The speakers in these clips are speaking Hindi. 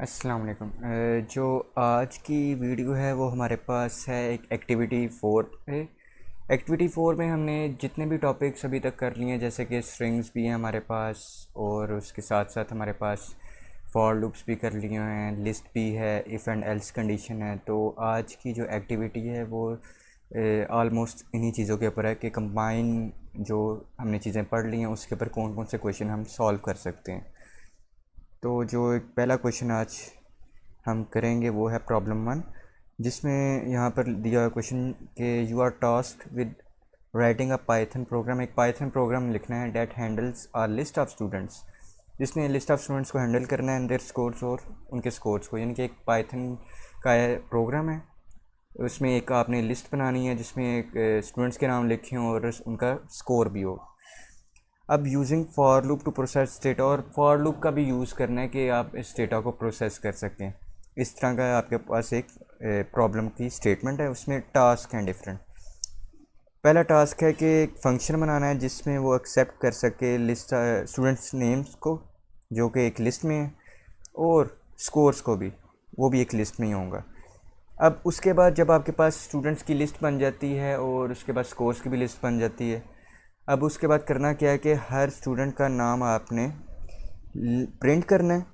अस्सलाम वालेकुम। जो आज की वीडियो है वो हमारे पास है एक एक्टिविटी 4 पे। एक्टिविटी 4 में हमने जितने भी टॉपिक्स अभी तक कर लिए हैं, जैसे कि स्ट्रिंग्स भी हैं हमारे पास, और उसके साथ साथ हमारे पास फॉर लूप्स भी कर लिए हैं, लिस्ट भी है, इफ़ एंड एल्स कंडीशन है। तो आज की जो एक्टिविटी है वो ऑलमोस्ट इन्हीं चीज़ों के ऊपर है कि कंबाइन जो हमने चीज़ें पढ़ ली हैं उसके ऊपर कौन कौन से क्वेश्चन हम सॉल्व कर सकते हैं। तो जो एक पहला क्वेश्चन आज हम करेंगे वो है प्रॉब्लम 1, जिसमें यहाँ पर दिया हुआ क्वेश्चन कि you are tasked with writing a python program. एक पाइथन प्रोग्राम लिखना है that handles are list of students, जिसने लिस्ट ऑफ स्टूडेंट्स को हैंडल करना है एंड देयर स्कोर्स, और उनके स्कोर्स को, यानी कि एक पाइथन का प्रोग्राम है। उसमें एक आपने लिस्ट बनानी है जिसमें एक स्टूडेंट्स के नाम लिखे हों और उनका स्कोर भी हो। अब using for loop to process data, और फॉर लूप का भी यूज़ करना है कि आप इस डेटा को प्रोसेस कर सकें। इस तरह का आपके पास एक प्रॉब्लम की स्टेटमेंट है, उसमें टास्क हैं डिफरेंट। पहला टास्क है कि एक फंक्शन बनाना है जिसमें वो एक्सेप्ट कर सके लिस्ट स्टूडेंट्स नेम्स को, जो कि एक लिस्ट में है, और स्कोर्स को भी, वो भी एक लिस्ट में ही होगा। अब उसके बाद जब आपके पास स्टूडेंट्स की लिस्ट बन जाती है और उसके बाद स्कोर्स की भी लिस्ट बन जाती है, अब उसके बाद करना क्या है कि हर स्टूडेंट का नाम आपने प्रिंट करना है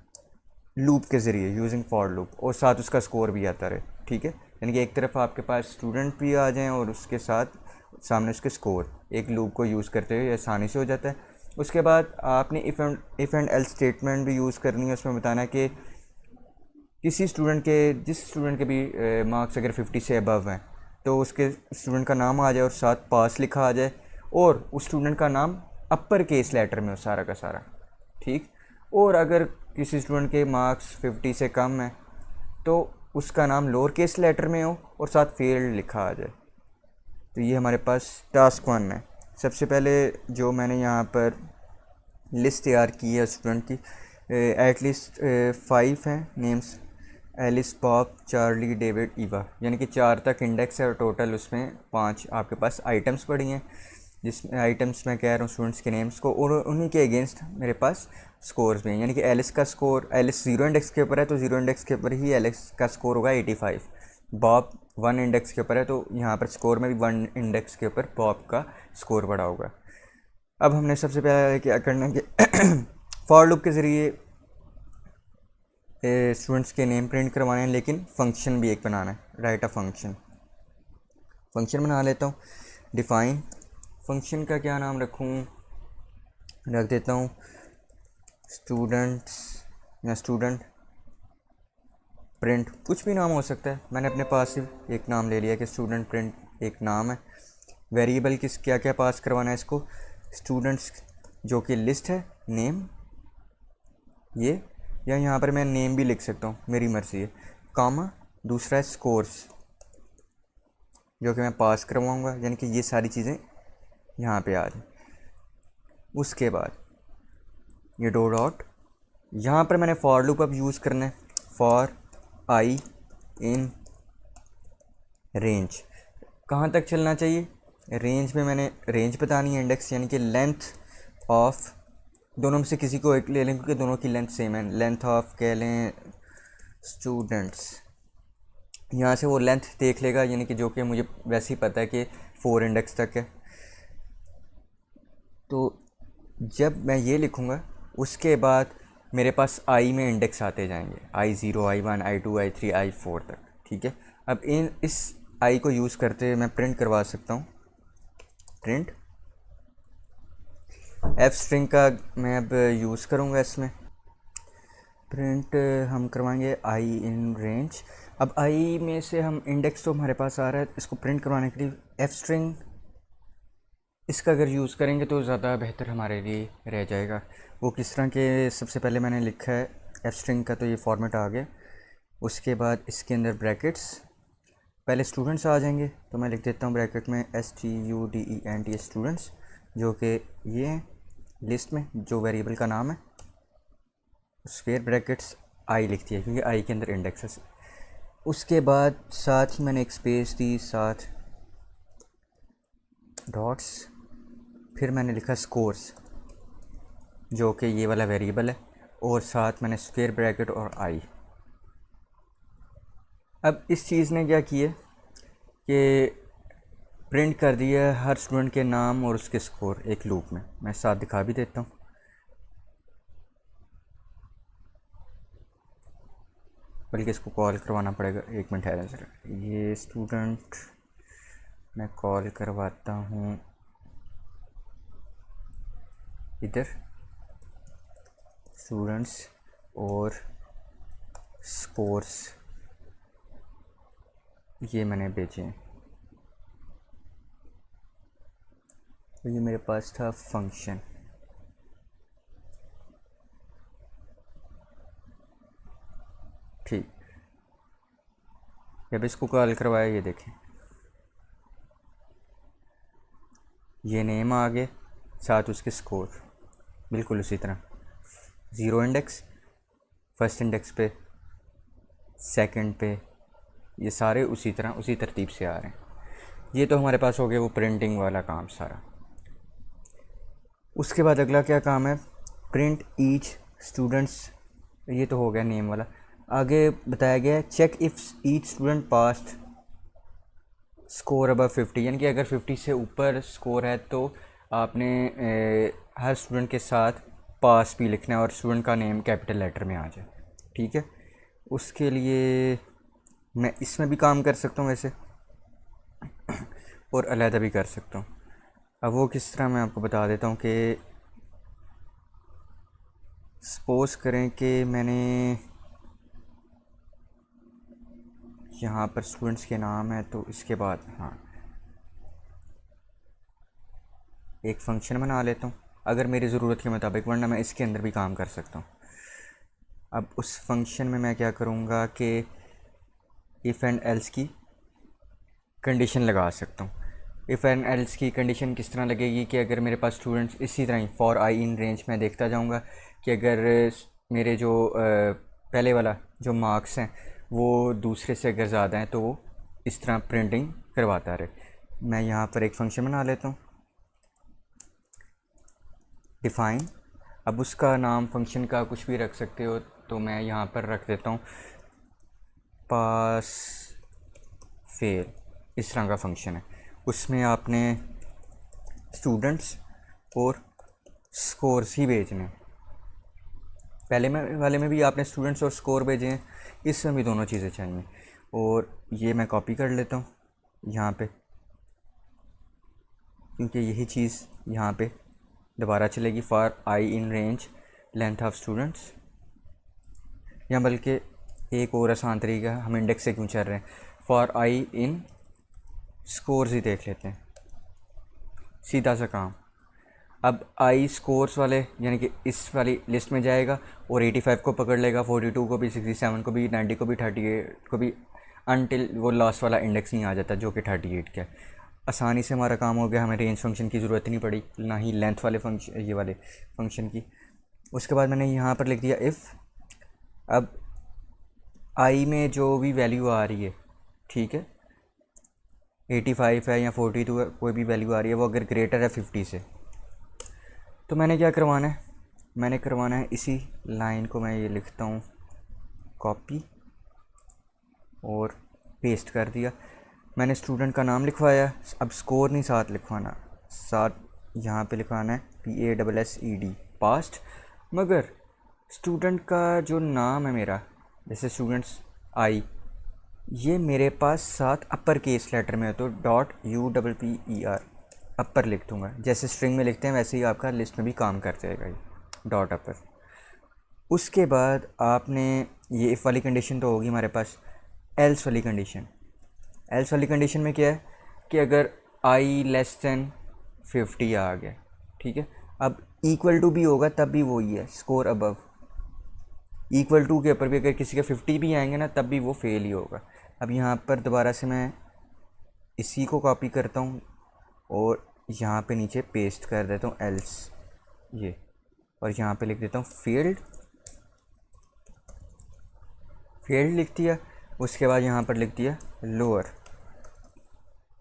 लूप के ज़रिए यूजिंग फॉर लूप, और साथ उसका स्कोर भी आता रहे। ठीक है, यानी कि एक तरफ आपके पास स्टूडेंट भी आ जाएं और उसके साथ सामने उसके स्कोर, एक लूप को यूज़ करते हुए आसानी से हो जाता है। उसके बाद आपने इफ़ एंड एल स्टेटमेंट भी यूज़ करनी है। उसमें बताना है कि किसी स्टूडेंट के, जिस स्टूडेंट के भी मार्क्स अगर 50 से अबव हैं, तो उसके स्टूडेंट का नाम आ जाए और साथ पास लिखा आ जाए, और उस स्टूडेंट का नाम अपर केस लेटर में हो सारा का सारा। ठीक। और अगर किसी स्टूडेंट के मार्क्स 50 से कम हैं तो उसका नाम लोअर केस लेटर में हो और साथ फेल्ड लिखा आ जाए। तो ये हमारे पास टास्क 1 है। सबसे पहले जो मैंने यहाँ पर लिस्ट तैयार की है स्टूडेंट की, एटलीस्ट 5 हैं names, Alice, Bob, Charlie, David, Eva, यानी कि 4 तक इंडेक्स है और टोटल उसमें 5 आपके पास आइटम्स पड़ी हैं। जिसमें आइटम्स मैं कह रहा हूँ स्टूडेंट्स के नेम्स को, और उन्हीं के अगेंस्ट मेरे पास स्कोर्स भी हैं। यानी कि एलिस का स्कोर, एलिस 0 इंडेक्स के ऊपर है तो 0 इंडेक्स के ऊपर ही एलिस का स्कोर होगा 85। बॉब 1 इंडेक्स के ऊपर है तो यहाँ पर स्कोर में भी 1 इंडेक्स के ऊपर बॉब का स्कोर बड़ा होगा। अब हमने सबसे पहले क्या करना है कि फॉर लूप के ज़रिए स्टूडेंट्स के नेम प्रिंट करवाने हैं, लेकिन फंक्शन भी एक बनाना है। राइट अ फंक्शन, फंक्शन बना लेता हूँ। डिफाइन फंक्शन का क्या नाम रखूँ, रख देता हूँ स्टूडेंट्स या स्टूडेंट प्रिंट, कुछ भी नाम हो सकता है। मैंने अपने पास ही एक नाम ले लिया कि स्टूडेंट प्रिंट एक नाम है। वेरिएबल किस क्या क्या पास करवाना है इसको, स्टूडेंट्स जो कि लिस्ट है, नेम ये, या यहाँ पर मैं नेम भी लिख सकता हूँ, मेरी मर्ज़ी है, कामा, दूसरा है स्कोर्स जो कि मैं पास करवाऊँगा, यानी कि ये सारी चीज़ें यहाँ पे आ जाए। उसके बाद ये डो डॉट, यहाँ पर मैंने फॉर लूप अब यूज़ करना है। फॉर आई इन रेंज, कहाँ तक चलना चाहिए रेंज में, मैंने रेंज बतानी है, इंडेक्स यानी कि लेंथ ऑफ, दोनों में से किसी को एक ले लें क्योंकि दोनों की लेंथ सेम है। लेंथ ऑफ कह लें स्टूडेंट्स, यहाँ से वो लेंथ देख लेगा, यानी कि जो कि मुझे वैसे ही पता है कि 4 इंडेक्स तक है। तो जब मैं ये लिखूँगा उसके बाद मेरे पास आई में इंडेक्स आते जाएंगे, I0, I1, I2, I3, I4 तक। ठीक है, अब इस आई को यूज़ करते हुए मैं प्रिंट करवा सकता हूँ। प्रिंट एफ स्ट्रिंग का मैं अब यूज़ करूँगा इसमें। प्रिंट हम करवाएंगे आई इन रेंज। अब आई में से हम इंडेक्स तो हमारे पास आ रहा है, इसको प्रिंट करवाने के लिए एफ स्ट्रिंग इसका अगर यूज़ करेंगे तो ज़्यादा बेहतर हमारे लिए रह जाएगा। वो किस तरह के, सबसे पहले मैंने लिखा है एफ स्ट्रिंग का, तो ये फॉर्मेट आ गया। उसके बाद इसके अंदर ब्रैकेट्स, पहले स्टूडेंट्स आ जाएंगे तो मैं लिख देता हूँ ब्रैकेट में STUDENT स्टूडेंट्स, जो कि ये हैं लिस्ट में जो वेरिएबल का नाम है। स्क्वायर ब्रैकेट्स आई लिख दिया क्योंकि आई के अंदर इंडेक्स है। उसके बाद साथ ही मैंने एक स्पेस दी, साथ डॉट्स, फिर मैंने लिखा स्कोर्स जो कि ये वाला वेरिएबल है, और साथ मैंने स्क्वायर ब्रैकेट और आई। अब इस चीज़ ने क्या किया कि प्रिंट कर दिया है हर स्टूडेंट के नाम और उसके स्कोर एक लूप में। मैं साथ दिखा भी देता हूँ। बल्कि इसको कॉल करवाना पड़ेगा, 1 मिनट है सर। ये स्टूडेंट मैं कॉल करवाता हूँ इधर, स्टूडेंट्स और स्कोर्स ये मैंने भेजे हैं। तो ये मेरे पास था फंक्शन, ठीक। जब इसको कॉल करवाया, ये देखें ये नेम आ गए, साथ उसके स्कोर बिल्कुल उसी तरह, 0 इंडेक्स, फर्स्ट इंडेक्स पे, सेकंड पे, ये सारे उसी तरह उसी तरतीब से आ रहे हैं। ये तो हमारे पास हो गया वो प्रिंटिंग वाला काम सारा। उसके बाद अगला क्या काम है, प्रिंट ईच स्टूडेंट्स, ये तो हो गया नेम वाला। आगे बताया गया है check if each student passed score above 50, यानी कि अगर 50 से ऊपर स्कोर है तो आपने हर स्टूडेंट के साथ पास भी लिखना है और स्टूडेंट का नेम कैपिटल लेटर में आ जाए, ठीक है। उसके लिए मैं इसमें भी काम कर सकता हूँ वैसे, और अलहदा भी कर सकता हूँ। अब वो किस तरह मैं आपको बता देता हूँ कि सपोज करें कि मैंने यहाँ पर स्टूडेंट्स के नाम है, तो इसके बाद हाँ एक फ़ंक्शन बना लेता हूँ अगर मेरी ज़रूरत के मुताबिक, वरना मैं इसके अंदर भी काम कर सकता हूँ। अब उस फंक्शन में मैं क्या करूँगा कि इफ़ एंड एल्स की कंडीशन लगा सकता हूँ। इफ़ एंड एल्स की कंडीशन किस तरह लगेगी कि अगर मेरे पास स्टूडेंट्स इसी तरह ही फॉर आई इन रेंज में देखता जाऊँगा कि अगर मेरे जो पहले वाला जो मार्क्स हैं वो दूसरे से अगर ज़्यादा हैं तो वो इस तरह प्रिंटिंग करवाता रहे। मैं यहाँ पर एक फ़ंक्शन बना लेता हूँ, डिफ़ाइन। अब उसका नाम फंक्शन का कुछ भी रख सकते हो, तो मैं यहाँ पर रख देता हूँ पास फेल, इस तरह का फंक्शन है। उसमें आपने स्टूडेंट्स और स्कोर्स ही भेजने हैं। पहले में वाले में भी आपने स्टूडेंट्स और स्कोर भेजे हैं, इसमें भी दोनों चीज़ें चाहिए। और ये मैं कॉपी कर लेता हूँ यहाँ पे, क्योंकि यही चीज़ यहाँ पे दोबारा चलेगी। For I in range length of students, या बल्कि एक और आसान तरीका है, हम इंडेक्स से क्यों चल रहे हैं, फॉर आई इन स्कोर्स ही देख लेते हैं, सीधा सा काम। अब आई स्कोर्स वाले यानी कि इस वाली लिस्ट में जाएगा और 85 को पकड़ लेगा, 42 को भी, 67 को भी, 90 को भी, 38 को भी, अनटिल वो लास्ट वाला इंडेक्स नहीं आ जाता जो कि 38 का है। आसानी से हमारा काम हो गया, हमें रेंज फंक्शन की ज़रूरत नहीं पड़ी, ना ही लेंथ वाले फंक्शन, ये वाले फंक्शन की। उसके बाद मैंने यहाँ पर लिख दिया इफ़, अब आई में जो भी वैल्यू आ रही है, ठीक है, 85 है या 42 है, कोई भी वैल्यू आ रही है, वो अगर ग्रेटर है 50 से, तो मैंने क्या करवाना है, मैंने करवाना है इसी लाइन को मैं ये लिखता हूँ कॉपी और पेस्ट कर दिया। मैंने स्टूडेंट का नाम लिखवाया, अब स्कोर नहीं साथ लिखवाना, साथ यहाँ पे लिखवाना है PASSED पास्ट, मगर स्टूडेंट का जो नाम है मेरा, जैसे स्टूडेंट्स आई, ये मेरे पास साथ अपर केस लेटर में है, तो .UPPER अपर लिख दूँगा। जैसे स्ट्रिंग में लिखते हैं वैसे ही आपका लिस्ट में भी काम कर जाएगा ये डॉट अपर। उसके बाद आपने ये इफ़ वाली कंडीशन तो होगी हमारे पास, एल्स वाली कंडीशन। एल्स वाली कंडीशन में क्या है कि अगर आई लेस दैन 50 आ गया, ठीक है, अब इक्वल टू भी होगा तब भी वही है, स्कोर अबव। इक्वल टू के ऊपर भी अगर किसी के 50 भी आएंगे ना, तब भी वो फेल ही होगा। अब यहाँ पर दोबारा से मैं इसी को कॉपी करता हूँ और यहाँ पे नीचे पेस्ट कर देता हूँ एल्स ये, और यहाँ पे लिख देता हूँ फील्ड, फील्ड लिख दिया। उसके बाद यहाँ पर लिख दिया लोअर।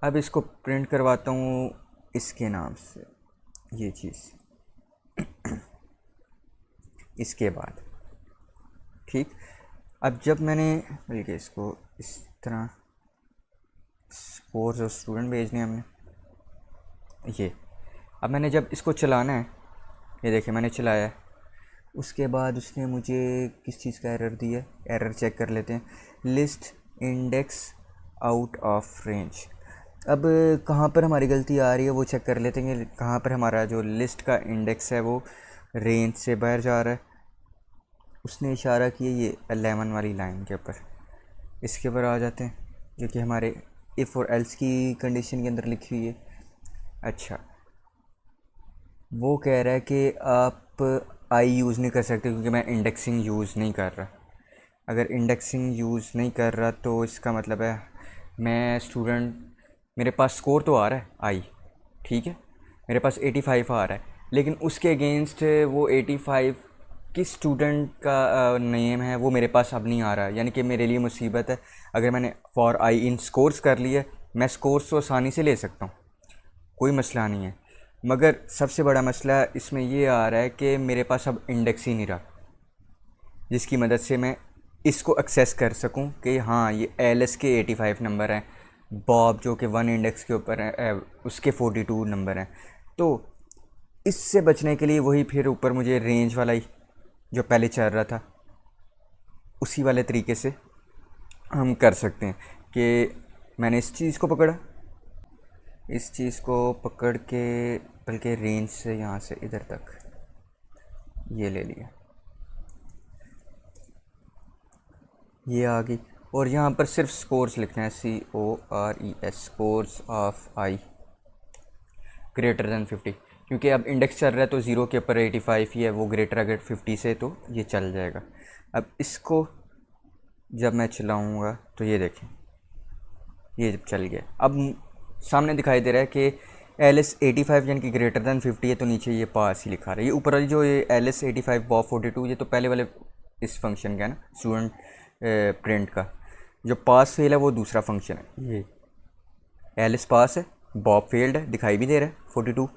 अब इसको प्रिंट करवाता हूँ इसके नाम से, ये चीज़ इसके बाद, ठीक। अब जब मैंने बल्कि इसको इस तरह स्कोर्स और स्टूडेंट भेजने हमने ये। अब मैंने जब इसको चलाना है, ये देखिए मैंने चलाया है, उसके बाद उसने मुझे किस चीज़ का एरर दिया है, एरर चेक कर लेते हैं। List index out of range. अब कहाँ पर हमारी गलती आ रही है वो चेक कर लेते हैं कि कहाँ पर हमारा जो लिस्ट का इंडेक्स है वो रेंज से बाहर जा रहा है। उसने इशारा किया ये 11 वाली लाइन के ऊपर। इसके ऊपर आ जाते हैं, जो कि हमारे इफ़ और एल्स की कंडीशन के अंदर लिखी हुई है। अच्छा, वो कह रहा है कि आप आई यूज़ नहीं कर सकते क्योंकि मैं इंडेक्सिंग यूज़ नहीं कर रहा। अगर इंडेक्सिंग यूज़ नहीं कर रहा तो इसका मतलब है मैं स्टूडेंट, मेरे पास स्कोर तो आ रहा है आई, ठीक है, मेरे पास 85 आ रहा है, लेकिन उसके अगेंस्ट वो 85 किस स्टूडेंट का नेम है वो मेरे पास अब नहीं आ रहा है। यानी कि मेरे लिए मुसीबत है। अगर मैंने फॉर आई इन स्कोर्स कर लिया, मैं स्कोर्स तो आसानी से ले सकता हूँ, कोई मसला नहीं है, मगर सबसे बड़ा मसला इसमें ये आ रहा है कि मेरे पास अब इंडेक्स ही नहीं रहा जिसकी मदद से मैं इसको एक्सेस कर सकूं कि हाँ ये एल एस के 85 नंबर हैं, बॉब जो कि 1 इंडेक्स के ऊपर है उसके 42 नंबर हैं। तो इससे बचने के लिए वही फिर ऊपर मुझे रेंज वाला ही जो पहले चल रहा था उसी वाले तरीके से हम कर सकते हैं कि मैंने इस चीज़ को पकड़ा, इस चीज़ को पकड़ के बल्कि रेंज से यहाँ से इधर तक ये ले लिया, ये आ गई। और यहाँ पर सिर्फ स्कोर्स लिखना है, CORES, scores of I greater than 50, क्योंकि अब इंडेक्स चल रहा है तो ज़ीरो के ऊपर 85 ही है, वो ग्रेटर अगर 50 से तो ये चल जाएगा। अब इसको जब मैं चलाऊँगा तो ये देखें ये जब चल गया, अब सामने दिखाई दे रहा है कि LS 85 यानी कि ग्रेटर दैन 50 है, तो नीचे ये पास ही लिखा रहा है। ये ऊपर वाली जो ये LS 85 बॉब 42 ये तो पहले वाले इस फंक्शन का है ना, स्टूडेंट प्रिंट का। जो पास फेल है वो दूसरा फंक्शन है। ये LS पास है, बॉब फेल्ड है, दिखाई भी दे रहा है 42,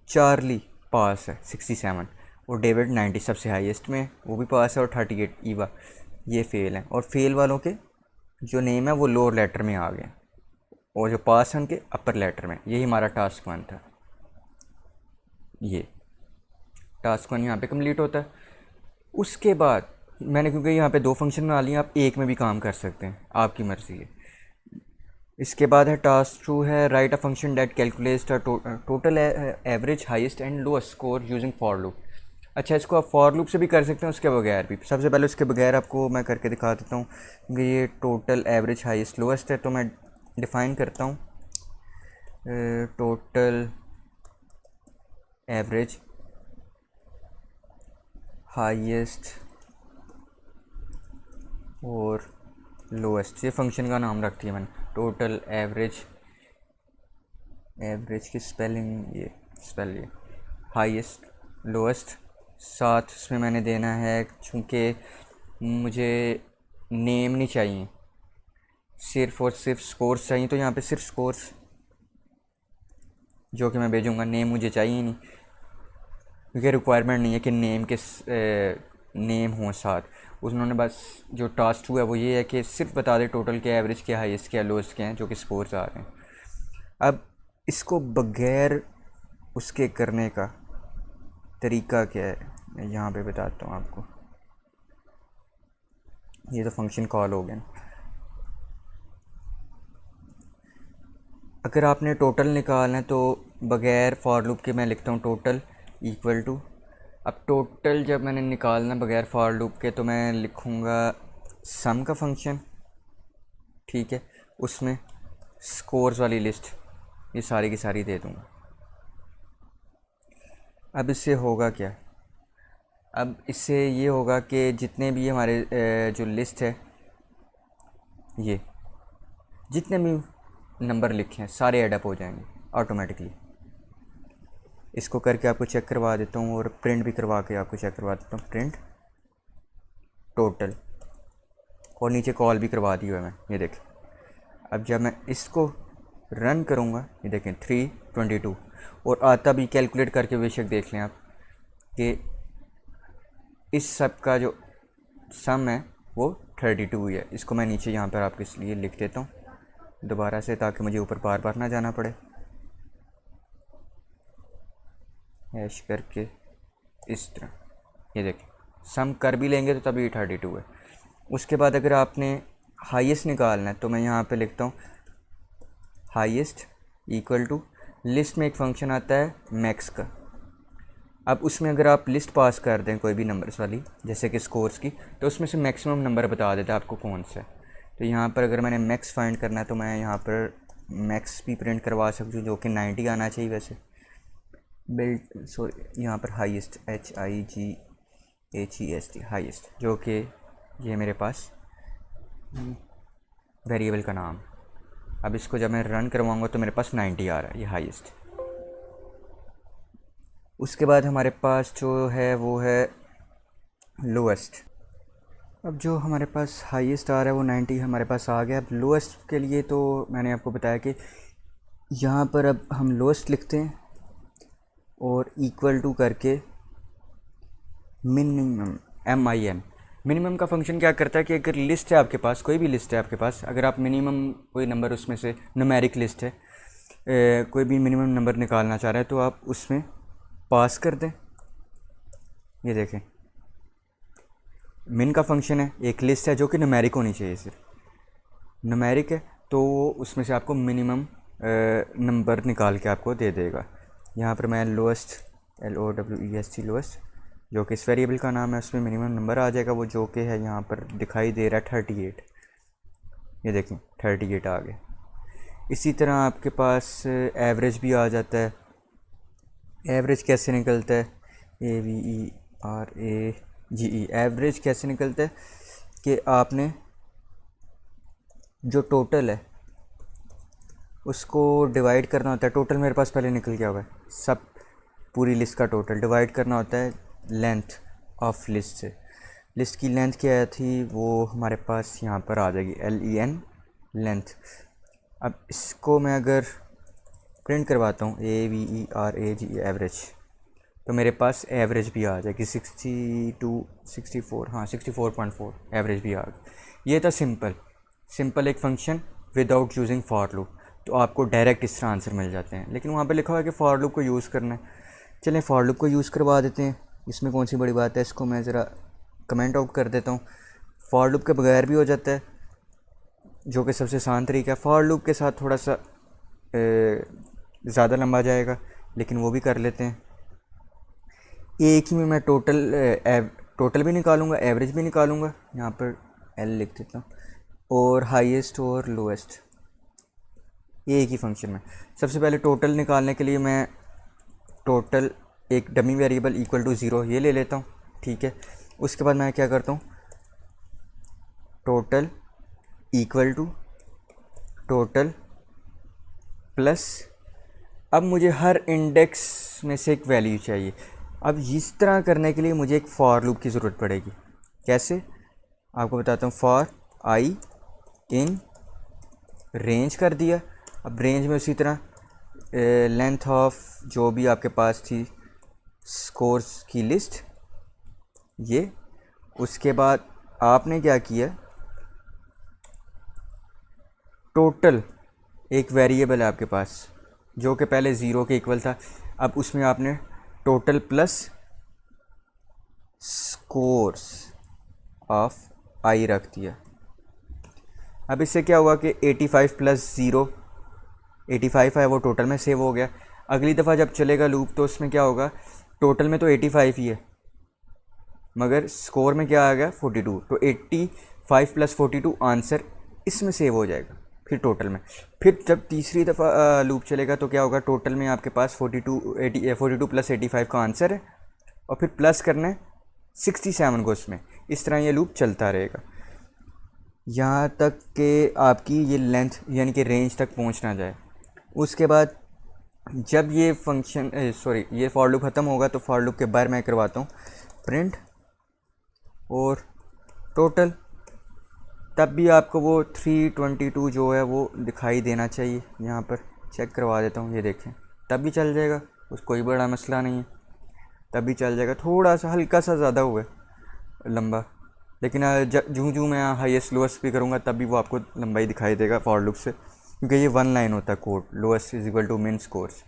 चार्ली पास है 67, और डेविड 90 सबसे हाईएस्ट में वो भी पास है, और 38 ईवा ये फेल है। और फेल वालों के जो नेम है वो लोअर लेटर में आ गए और जो पास हैं उनके अपर लेटर में। यही हमारा टास्क 1 था। ये टास्क 1 यहाँ पे कंप्लीट होता है। उसके बाद मैंने क्योंकि यहाँ पे 2 फंक्शन बना लिए, आप एक में भी काम कर सकते हैं, आपकी मर्ज़ी है। इसके बाद है टास्क 2 है right a function that calculates the total average highest and lowest score using for loop. अच्छा, इसको आप फॉर लूप से भी कर सकते हैं, उसके बगैर भी। सबसे पहले उसके बगैर आपको मैं करके दिखा देता हूँ, क्योंकि ये टोटल एवरेज हाईएस्ट लोएस्ट है। तो मैं डिफ़ाइन करता हूँ टोटल एवरेज हाईएस्ट और लोएस्ट, ये फंक्शन का नाम रख दिया मैंने, टोटल एवरेज, एवरेज की स्पेलिंग ये स्पेल ये हाईएस्ट लोएस्ट। साथ इसमें मैंने देना है, चूँकि मुझे नेम नहीं चाहिए, सिर्फ और सिर्फ स्कोर्स चाहिए, तो यहाँ पे सिर्फ स्कोर्स जो कि मैं भेजूँगा, नेम मुझे चाहिए नहीं, क्योंकि रिक्वायरमेंट नहीं है कि नेम के नेम हों साथ। उन्होंने बस जो टास्क हुआ है वो ये है कि सिर्फ बता दे टोटल के एवरेज के हाईएस्ट के लोएस्ट के हैं जो कि स्कोर्स आ रहे हैं। अब इसको बगैर उसके करने का तरीका क्या है मैं यहाँ पे बताता हूँ आपको। ये तो फंक्शन कॉल हो गया। अगर आपने टोटल निकालना है तो बगैर फॉर लूप के मैं लिखता हूँ टोटल इक्वल टू, अब टोटल जब मैंने निकालना बगैर फॉर लूप के तो मैं लिखूँगा सम का फंक्शन, ठीक है, उसमें स्कोर्स वाली लिस्ट ये सारी की सारी दे दूँगा। अब इससे होगा क्या, अब इससे ये होगा कि जितने भी हमारे जो लिस्ट है, ये जितने भी नंबर लिखे हैं सारे ऐड अप हो जाएंगे ऑटोमेटिकली। इसको करके आपको चेक करवा देता हूँ और प्रिंट भी करवा के आपको चेक करवा देता हूँ। प्रिंट टोटल, और नीचे कॉल भी करवा दी हुआ है मैं, ये देखें। अब जब मैं इसको रन करूँगा, ये देखें 322, और आता भी कैलकुलेट करके बेशक देख लें आप कि इस सब का जो सम है वो 32 ही है। इसको मैं नीचे यहाँ पर आपके लिए लिख देता हूँ दोबारा से, ताकि मुझे ऊपर बार बार ना जाना पड़े। हैश करके इस तरह, ये देखें सम कर भी लेंगे तो तभी 32 है। उसके बाद अगर आपने हाईएस्ट निकालना है तो मैं यहाँ पे लिखता हूँ हाईएस्ट इक्वल टू, लिस्ट में एक फंक्शन आता है मैक्स का। अब उसमें अगर आप लिस्ट पास कर दें कोई भी नंबर्स वाली, जैसे कि स्कोर्स की, तो उसमें से मैक्सिमम नंबर बता देता है आपको कौन सा है। तो यहाँ पर अगर मैंने मैक्स फाइंड करना है तो मैं यहाँ पर मैक्स भी प्रिंट करवा सकती हूँ, जो कि 90 आना चाहिए वैसे। बिल्ट सॉरी यहाँ पर हाईएस्ट HIGHEST हाईएस्ट, जो कि ये मेरे पास वेरिएबल का नाम। अब इसको जब मैं रन करवाऊँगा तो मेरे पास 90 आ रहा है, ये हाईएस्ट। उसके बाद हमारे पास जो है वो है लोएस्ट। अब जो हमारे पास हाईएस्ट आ रहा है वो 90 हमारे पास आ गया। अब लोएस्ट के लिए तो मैंने आपको बताया कि यहाँ पर अब हम लोएस्ट लिखते हैं और इक्वल टू करके मिनिमम MIN। मिनिमम का फंक्शन क्या करता है कि अगर लिस्ट है आपके पास, कोई भी लिस्ट है आपके पास, अगर आप मिनिमम कोई नंबर उसमें से, न्यूमेरिक लिस्ट है, कोई भी मिनिमम नंबर निकालना चाह रहे हैं तो आप उसमें पास कर दें। ये देखें मिन का फंक्शन है, एक लिस्ट है जो कि न्यूमेरिक होनी चाहिए, सिर्फ न्यूमेरिक है तो उसमें से आपको मिनिमम नंबर निकाल के आपको दे देगा। यहाँ पर मैं लोएस्ट LOWEST लोएस्ट, जो कि इस वेरिएबल का नाम है, उसमें मिनिमम नंबर आ जाएगा, वो जो कि है यहाँ पर दिखाई दे रहा है 38। ये देखें 38 आ गया। इसी तरह आपके पास एवरेज भी आ जाता है। एवरेज कैसे निकलता है, AVERAGE। एवरेज कैसे निकलता है कि आपने जो टोटल है उसको डिवाइड करना होता है। टोटल मेरे पास पहले निकल गया हुआ है, सब पूरी लिस्ट का टोटल डिवाइड करना होता है लेंथ ऑफ लिस्ट से। लिस्ट की लेंथ क्या थी वो हमारे पास यहाँ पर आ जाएगी LEN लेंथ। अब इसको मैं अगर प्रिंट करवाता हूँ AVERAGE एवरेज, तो मेरे पास एवरेज भी आ जाएगी 64, हाँ 64.4 एवरेज भी आ गई। ये था सिंपल एक function without using for loop. तो आपको डायरेक्ट इस तरह आंसर मिल जाते हैं, लेकिन वहाँ पे लिखा हुआ है कि फॉर लूप को यूज़ करना है। चलें फॉर लूप को यूज़ करवा देते हैं, इसमें कौन सी बड़ी बात है। इसको मैं ज़रा कमेंट आउट कर देता हूँ। फॉर लूप के बगैर भी हो जाता है, जो कि सबसे आसान तरीका है। फॉर लूप के साथ थोड़ा सा ज़्यादा लंबा जाएगा, लेकिन वो भी कर लेते हैं। एक ही में मैं टोटल भी निकालूंगा, एवरेज भी निकालूंगा। यहाँ पर L लिख देता हूँ, और हाईएस्ट और लोएस्ट एक ही फंक्शन में। सबसे पहले टोटल निकालने के लिए मैं टोटल एक डमी वेरिएबल इक्वल टू 0 ये ले लेता हूँ, ठीक है। उसके बाद मैं क्या करता हूँ, total equal to total plus, अब मुझे हर इंडेक्स में से एक वैल्यू चाहिए। अब इस तरह करने के लिए मुझे एक फॉर लूप की ज़रूरत पड़ेगी। कैसे, आपको बताता हूँ। फॉर आई इन रेंज कर दिया। अब रेंज में उसी तरह लेंथ ऑफ जो भी आपके पास थी स्कोर्स की लिस्ट, ये। उसके बाद आपने क्या किया, टोटल एक वेरिएबल है आपके पास जो कि पहले 0 के इक्वल था, अब उसमें आपने टोटल प्लस स्कोर्स ऑफ आई रख दिया। अब इससे क्या हुआ कि 85 प्लस 0 85 है, वो टोटल में सेव हो गया। अगली दफ़ा जब चलेगा लूप तो उसमें क्या होगा, टोटल में तो 85 ही है, मगर स्कोर में क्या आ गया 42, तो 85 प्लस 42 आंसर इसमें सेव हो जाएगा फिर टोटल में। फिर जब तीसरी दफ़ा लूप चलेगा तो क्या होगा, टोटल में आपके पास 42 प्लस 85 का आंसर है, और फिर प्लस करना है 67 को उसमें। इस तरह ये लूप चलता रहेगा यहाँ तक कि आपकी ये लेंथ यानी कि रेंज तक पहुँच ना जाए। उसके बाद जब ये फंक्शन ये फॉर लूप ख़त्म होगा तो फॉर लूप के बाहर मैं करवाता हूँ प्रिंट और टोटल, तब भी आपको वो 322 जो है वो दिखाई देना चाहिए। यहाँ पर चेक करवा देता हूँ, ये देखें तब भी चल जाएगा, उस कोई बड़ा मसला नहीं है, तब भी चल जाएगा। थोड़ा सा हल्का सा ज़्यादा हुआ है लंबा, लेकिन जूँ जूँ मैं हाईएस्ट लोएस्ट भी करूँगा तब भी वो आपको लंबाई दिखाई देगा फॉर लूप से, क्योंकि ये वन लाइन होता है code, lowest is equal to min scores.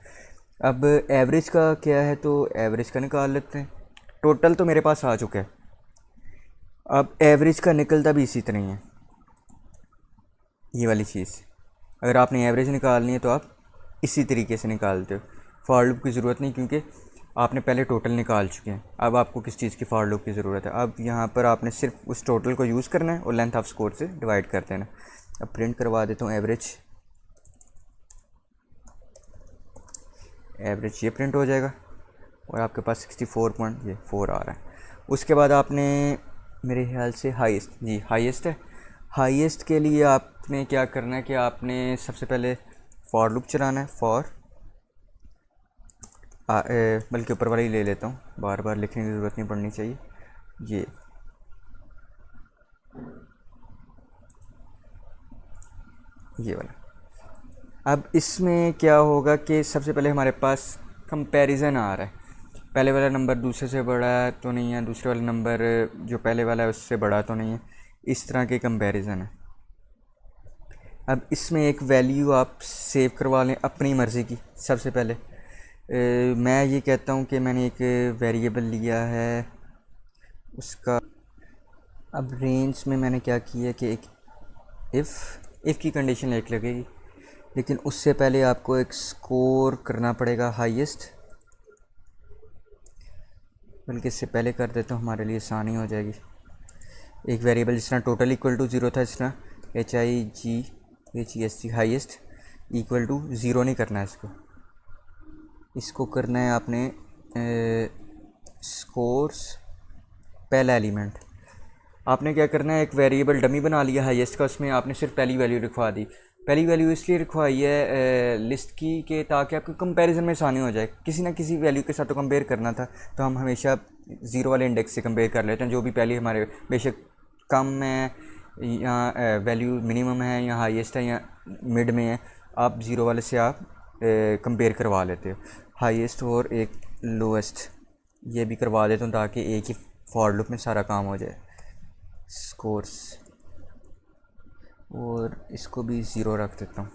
अब एवरेज का क्या है, तो एवरेज का निकाल लेते हैं। टोटल तो मेरे पास आ चुका है, अब एवरेज का निकलता भी इसी तरह ही है, ये वाली चीज़। अगर आपने एवरेज निकालनी है तो आप इसी तरीके से निकालते हो, फॉर लूप की ज़रूरत नहीं, क्योंकि आपने पहले टोटल निकाल चुके हैं। अब आपको किस चीज़ की फॉर लूप की ज़रूरत है, अब यहाँ पर आपने सिर्फ उस टोटल को यूज़ करना है और लेंथ ऑफ स्कोर से डिवाइड कर देना। अब प्रिंट करवा देता हूँ एवरेज, एवरेज ये प्रिंट हो जाएगा और आपके पास 64.4 आ रहा है। उसके बाद आपने मेरे ख्याल से हाईएस्ट, जी हाईएस्ट है। हाईएस्ट के लिए आपने क्या करना है कि आपने सबसे पहले फॉर लूप चलाना है, फॉर बल्कि ऊपर वाली ले लेता हूँ, बार बार लिखने की ज़रूरत नहीं पड़नी चाहिए। ये वाला। अब इसमें क्या होगा कि सबसे पहले हमारे पास कंपैरिजन आ रहा है, पहले वाला नंबर दूसरे से बड़ा तो नहीं है, दूसरे वाला नंबर जो पहले वाला है उससे बड़ा तो नहीं है, इस तरह के कंपैरिजन है। अब इसमें एक वैल्यू आप सेव करवा लें अपनी मर्ज़ी की। सबसे पहले मैं ये कहता हूँ कि मैंने एक वेरिएबल लिया है उसका, अब रेंज में मैंने क्या किया कि एक इफ़ की कंडीशन एक लगेगी, लेकिन उससे पहले आपको एक स्कोर करना पड़ेगा हाईएस्ट, बल्कि इससे पहले कर देता हूँ हमारे लिए आसानी हो जाएगी। एक वेरिएबल जिस तरह टोटल इक्वल टू ज़ीरो था, इस तरह HIGHEST highest equal to zero नहीं करना है, इसको करना है आपने स्कोर्स पहला एलिमेंट। आपने क्या करना है, एक वेरिएबल डमी बना लिया हाईएस्ट का, उसमें आपने सिर्फ पहली वैल्यू लिखवा दी। पहली वैल्यू इसलिए लिखवाई है लिस्ट की कि ताकि आपको कंपैरिजन में आसानी हो जाए, किसी ना किसी वैल्यू के साथ तो कंपेयर करना था, तो हम हमेशा ज़ीरो वाले इंडेक्स से कंपेयर कर लेते हैं, जो भी पहले हमारे बेशक कम है या वैल्यू मिनिमम है या हाईएस्ट है या मिड में है, आप ज़ीरो वाले से आप कंपेयर करवा लेते हो। हाईएस्ट और एक लोएस्ट ये भी करवा देता हूँ ताकि एक ही फॉर लूप में सारा काम हो जाए। स्कोर्स, और इसको भी ज़ीरो रख देता हूँ।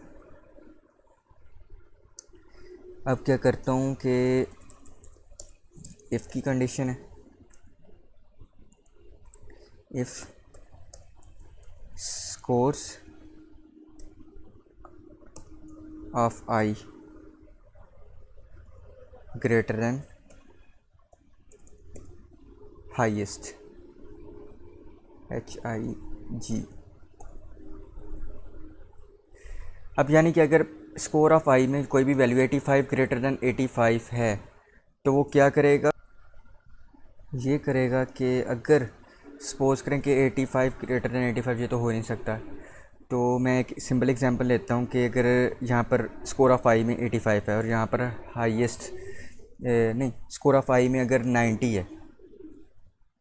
अब क्या करता हूँ कि इफ़ की कंडीशन है, if scores of I greater than highest HIG। अब यानी कि अगर स्कोर ऑफ आई में कोई भी वैल्यू 85 ग्रेटर देन 85 है, तो वो क्या करेगा, ये करेगा कि अगर सपोज़ करें कि 85 ग्रेटर देन 85, ये तो हो नहीं सकता, तो मैं एक सिंपल एग्जांपल लेता हूँ कि अगर यहाँ पर स्कोर ऑफ आई में 85 है और यहाँ पर हाईएस्ट नहीं, स्कोर ऑफ आई में अगर 90 है,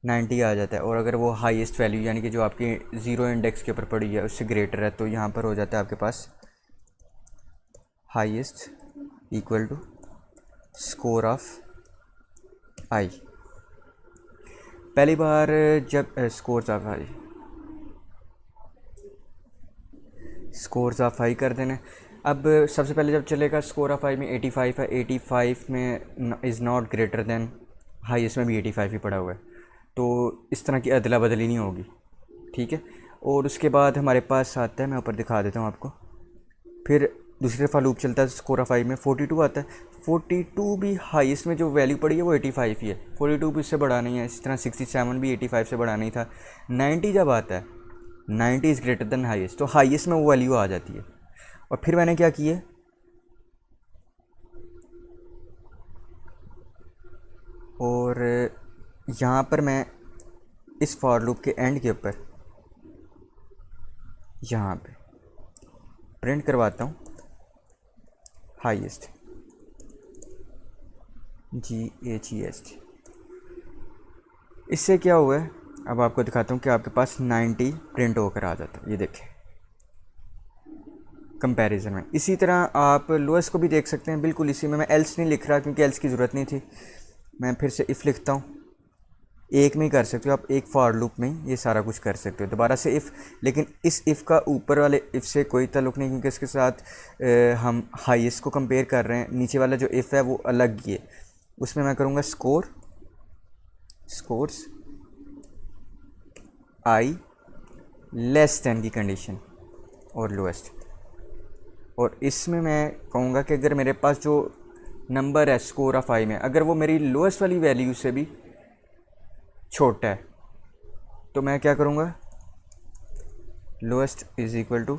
90 आ जाता है, और अगर वो हाईएस्ट वैल्यू यानी कि जो आपकी ज़ीरो इंडेक्स के ऊपर पड़ी है उससे ग्रेटर है, तो यहाँ पर हो जाता है आपके पास highest equal to score of I. पहली बार जब स्कोर्स ऑफ आई कर देना। अब सबसे पहले जब चलेगा स्कोर ऑफ आई में 85 है, 85 में is not greater than, highest में भी 85 ही पड़ा हुआ है, तो इस तरह की अदला बदली नहीं होगी, ठीक है। और उसके बाद हमारे पास आता है, मैं ऊपर दिखा देता हूँ आपको, फिर दूसरी दफ़ा लूप चलता है, स्कोर ऑफ आई में 42 आता है। 42 भी हाईएस्ट में जो वैल्यू पड़ी है वो 85 ही है, 42 भी इससे बड़ा नहीं है, इसी तरह 67 भी 85 से बड़ा नहीं था। 90 जब आता है, 90 इज़ ग्रेटर देन हाईएस्ट, तो हाईएस्ट में वो वैल्यू आ जाती है। और फिर मैंने क्या किया, और यहाँ पर मैं इस फॉर लूप के एंड के ऊपर यहाँ पे प्रिंट करवाता हूँ हाईएस्ट GHEST। इससे क्या हुआ है, अब आपको दिखाता हूँ कि आपके पास 90 प्रिंट होकर आ जाता है, ये देखें कंपैरिजन में। इसी तरह आप लोएस्ट को भी देख सकते हैं, बिल्कुल इसी में। मैं एल्स नहीं लिख रहा क्योंकि एल्स की ज़रूरत नहीं थी, मैं फिर से इफ़ लिखता हूँ, एक में ही कर सकते हो आप, एक फॉर लूप में ये सारा कुछ कर सकते हो दोबारा से इफ़। लेकिन इस इफ़ का ऊपर वाले इफ़ से कोई ताल्लुक़ नहीं, क्योंकि इसके साथ हम हाईएस्ट को कंपेयर कर रहे हैं। नीचे वाला जो इफ़ है वो अलग ही है, उसमें मैं करूँगा स्कोर्स आई लेस दैन की कंडीशन और लोएस्ट। और इसमें मैं कहूँगा कि अगर मेरे पास जो नंबर है स्कोर ऑफ आई में, अगर वो मेरी लोएस्ट वाली वैल्यू से भी छोटा है, तो मैं क्या करूँगा, lowest is equal to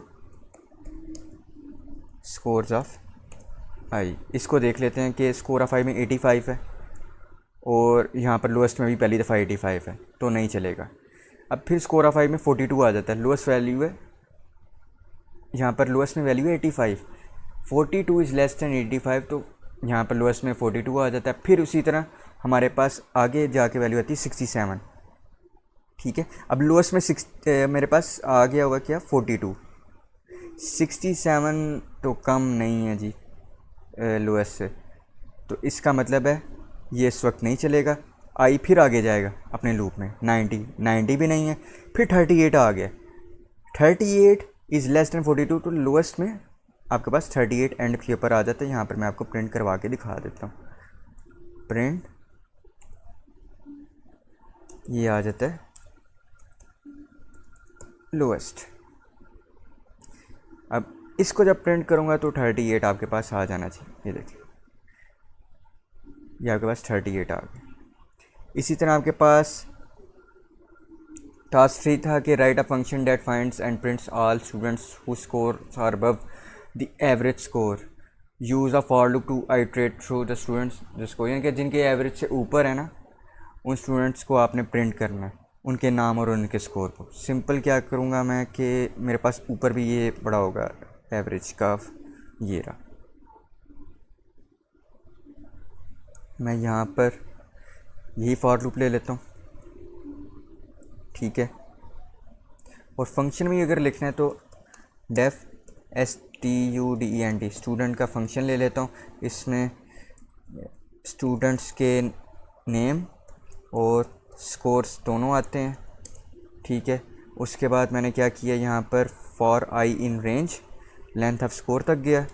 scores of I. इसको देख लेते हैं कि स्कोर ऑफ आई में 85 है और यहाँ पर लोएस्ट में भी पहली दफ़ा 85 है, तो नहीं चलेगा। अब फिर स्कोर ऑफ आई में 42 आ जाता है, लोएस्ट वैल्यू है यहाँ पर, लोएस्ट में वैल्यू है 85, 42 इज़ लेस दैन 85, तो यहाँ पर लोएस्ट में 42 आ जाता है। फिर उसी तरह हमारे पास आगे जाके वैल्यू आती है 67। ठीक है, अब लोएस्ट में मेरे पास आ गया होगा क्या, 42। 67 तो कम नहीं है जी लोएस्ट से, तो इसका मतलब है ये इस वक्त नहीं चलेगा। आई फिर आगे जाएगा अपने लूप में, 90 भी नहीं है, फिर 38 आ गया, 38 इज़ लेस दैन 42, तो लोएस्ट में आपके पास 38 एंड के ऊपर आ जाता है। यहाँ पर मैं आपको प्रिंट करवा के दिखा देता हूँ। प्रिंट ये आ जाता है लोएस्ट। अब इसको जब प्रिंट करूँगा तो 38 आपके पास आ जाना चाहिए। ये देखिए, ये आपके पास 38 आ गया। इसी तरह आपके पास टास्क 3 था कि write a function that finds and prints all students who scores are above the average score, use a for loop to iterate through the students जिसको, यानी कि जिनके एवरेज से ऊपर है ना, उन स्टूडेंट्स को आपने प्रिंट करना है, उनके नाम और उनके स्कोर को। सिंपल क्या करूँगा मैं कि मेरे पास ऊपर भी ये पड़ा होगा एवरेज का, ये रहा, मैं यहाँ पर यही फॉर लूप ले लेता हूँ। ठीक है, और फंक्शन में अगर लिखना है तो डेफ STUDENT स्टूडेंट का फंक्शन ले लेता हूँ। इसमें स्टूडेंट्स के नेम और स्कोर्स दोनों आते हैं। ठीक है, उसके बाद मैंने क्या किया, यहाँ पर for I in range length off score तक गया।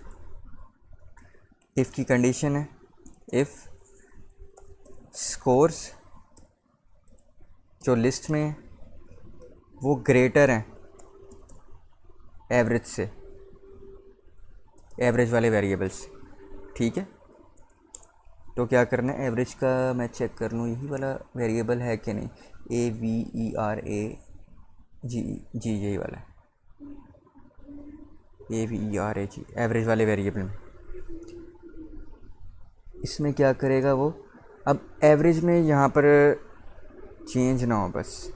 इफ़ की कंडीशन है, इफ़ स्कोर्स जो लिस्ट में है वो ग्रेटर हैं एवरेज से, एवरेज वाले वेरिएबल्स। ठीक है, तो क्या करना है, एवरेज का मैं चेक कर लूँ यही वाला वेरिएबल है कि नहीं, AVERAG, यही वाला है, AVERAG, एवरेज वाले वेरिएबल में। इसमें क्या करेगा वो, अब एवरेज में यहाँ पर चेंज ना हो बस,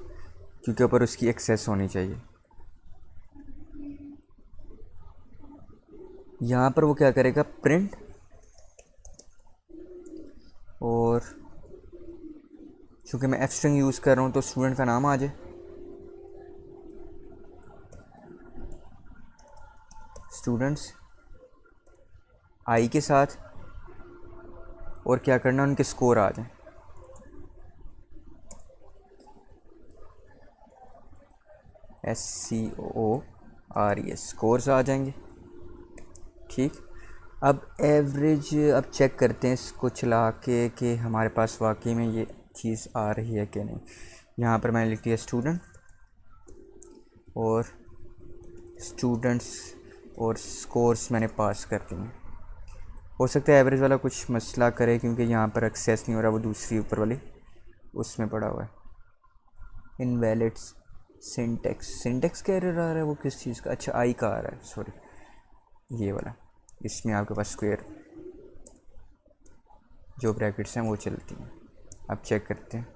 क्योंकि ऊपर उसकी एक्सेस होनी चाहिए। यहाँ पर वो क्या करेगा, प्रिंट, और चूँकि मैं एफ स्ट्रिंग यूज़ कर रहा हूँ तो स्टूडेंट का नाम आ जाए, स्टूडेंट्स आई के साथ, और क्या करना, उनके स्कोर आ जाए। SCORES स्कोर्स आ जाएंगे। ठीक, अब एवरेज, अब चेक करते हैं इसको चला के कि हमारे पास वाकई में ये चीज़ आ रही है कि नहीं। यहाँ पर मैंने लिख दिया स्टूडेंट और स्टूडेंट्स और स्कोर्स मैंने पास कर दिए। हो सकता है एवरेज वाला कुछ मसला करे, क्योंकि यहाँ पर एक्सेस नहीं हो रहा, वो दूसरी ऊपर वाली उसमें पड़ा हुआ है। इनवैलिड सिंटेक्स का एरर आ रहा है, वो किस चीज़ का, अच्छा आई का आ रहा है, सॉरी, ये वाला। इसमें आपके पास स्क्वायर जो ब्रैकेट्स हैं वो चलती हैं। अब चेक करते हैं,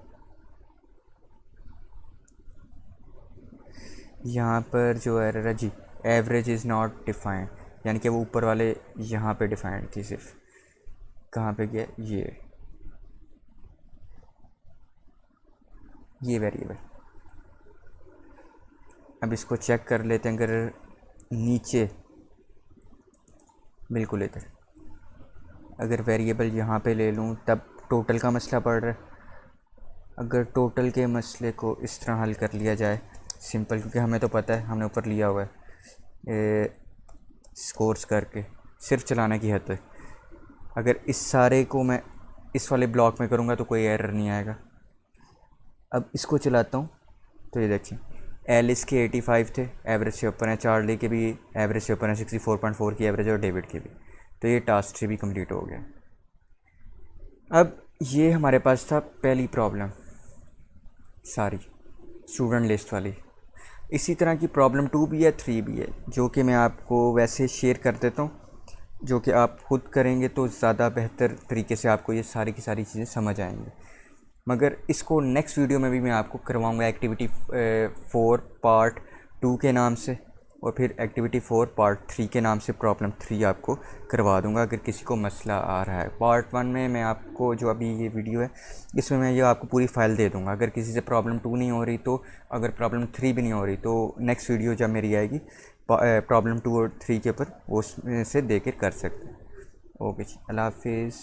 यहाँ पर जो एरर है जी, एवरेज इज़ नॉट डिफाइंड, यानी कि वो ऊपर वाले यहाँ पे डिफाइंड थी सिर्फ, कहाँ पे गया ये वेरिएबल। अब इसको चेक कर लेते हैं, अगर नीचे बिल्कुल इधर अगर वेरिएबल यहाँ पे ले लूँ तब टोटल का मसला पड़ रहा है। अगर टोटल के मसले को इस तरह हल कर लिया जाए सिंपल, क्योंकि हमें तो पता है, हमने ऊपर लिया हुआ है स्कोर्स करके सिर्फ चलाने की हद तक। अगर इस सारे को मैं इस वाले ब्लॉक में करूँगा तो कोई एरर नहीं आएगा। अब इसको चलाता हूँ तो ये देखिए एल इसके 85 थे, एवरेज से ऊपर है। चार्ली के भी एवरेज से ऊपर है, 64.4 की एवरेज है, और डेविड के भी। तो ये टास्क 3 भी कंप्लीट हो गया। अब ये हमारे पास था पहली प्रॉब्लम सारी स्टूडेंट लिस्ट वाली। इसी तरह की प्रॉब्लम 2 भी है, 3 भी है, जो कि मैं आपको वैसे शेयर कर देता हूँ, जो कि आप खुद करेंगे तो ज़्यादा बेहतर तरीके से आपको ये सारी की सारी चीज़ें समझ आएंगी। मगर इसको नेक्स्ट वीडियो में भी मैं आपको करवाऊँगा एक्टिविटी 4 पार्ट 2 के नाम से, और फिर एक्टिविटी 4 पार्ट 3 के नाम से प्रॉब्लम 3 आपको करवा दूंगा अगर किसी को मसला आ रहा है। पार्ट 1 में मैं आपको जो अभी ये वीडियो है इसमें मैं ये आपको पूरी फ़ाइल दे दूंगा। अगर किसी से प्रॉब्लम 2 नहीं हो रही, तो अगर प्रॉब्लम 3 भी नहीं हो रही, तो नेक्स्ट वीडियो जब मेरी आएगी प्रॉब्लम 2 और 3 के ऊपर, वो उसमें से दे कर सकते हैं। ओके जी, अल्लाह हाफिज़।